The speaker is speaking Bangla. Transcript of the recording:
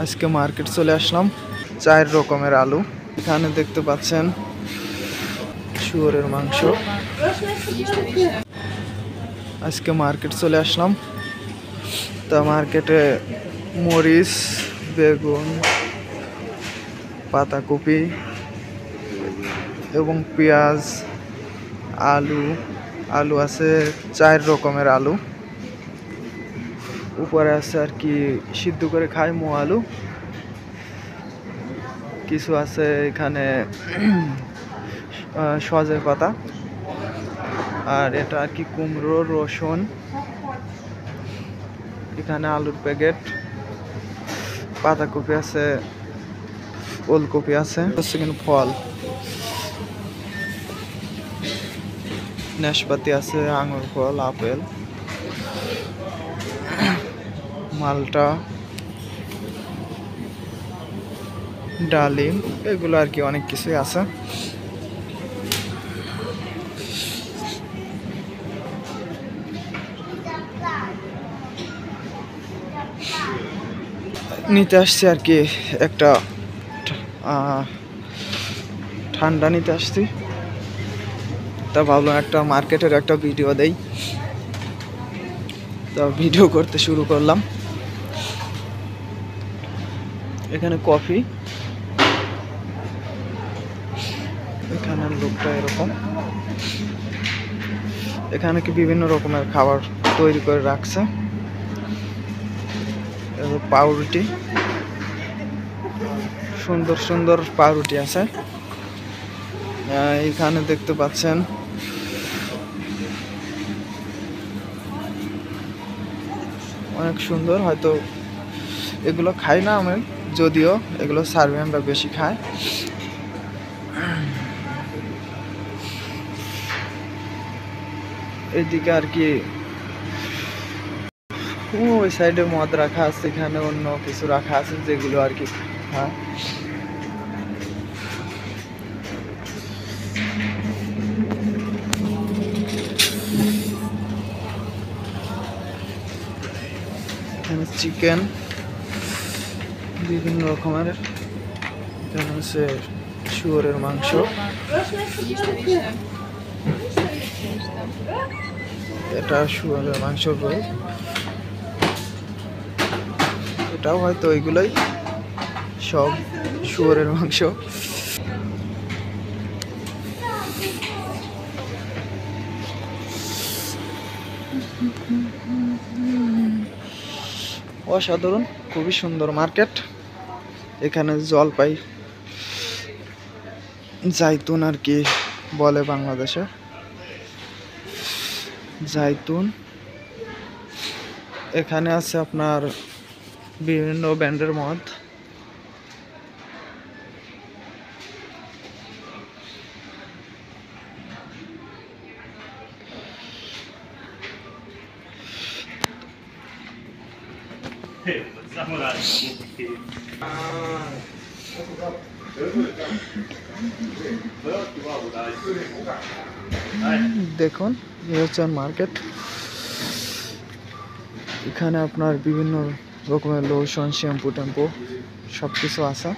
আজকে মার্কেট চলে আসলাম 4 রকমের আলু। এখানে দেখতে পাচ্ছেন শুয়োরের মাংস। আজকে মার্কেট চলে আসলাম, তা মার্কেটে মরিচ, বেগুন, পাতাকপি এবং পেঁয়াজ, আলু আছে 4 রকমের আলু। উপরে আছে আর কি সিদ্ধ করে খায় মো আলু। কিছু আছে এখানে সজে পাতা, আর এটা আর কি কুমড়ো, রসুন। এখানে আলুর প্যাকেট, পাতাকপি আছে, ওলকপি আছে, হচ্ছে কিন্তু ফল নাশপাতি আছে, আঙুর ফল, আপেল, মালটা, ডালিম, এগুলো আর কি অনেক কিছুই আছে। নিতে আসছি আর কি একটা ঠান্ডা নিতে আসছি, তা ভাবলাম একটা মার্কেটের একটা ভিডিও দেই, তা ভিডিও করতে শুরু করলাম। এখানে কফি, এখানে লোকটা এরকম, এখানে কি বিভিন্ন রকমের খাবার তৈরি করে রাখছে। পাউরুটি, সুন্দর সুন্দর পাউরুটি আছে। এখানে দেখতে পাচ্ছেন অনেক সুন্দর, হয়তো এগুলো খাই না আমি, যদিও এগুলো সার্বিয়ানরা বেশি খায়। এইদিকে আর কি ওই সাইডে মদ রাখা আছে, এখানে অন্য কিছু রাখা আছে যেগুলো আর কি খায়। এখানে চিকেন বিভিন্ন রকমের, এখানে হচ্ছে শুয়োরের মাংস, এটা শুয়োরের মাংস রোল, এটাও হয়তো ওইগুলোই, সব শুয়োরের মাংস। অসাধারণ, খুবই সুন্দর মার্কেট। এখানে জলপাই, জাইতুন আর কি বলে বাংলাদেশে, জাইতুন। এখানে আছে আপনার বিভিন্ন ব্র্যান্ডের মদ, দেখুন এই হচ্ছে মার্কেট। এখানে আপনার বিভিন্ন রকমের লোশন, শ্যাম্পু ট্যাম্পু সব কিছু আছে।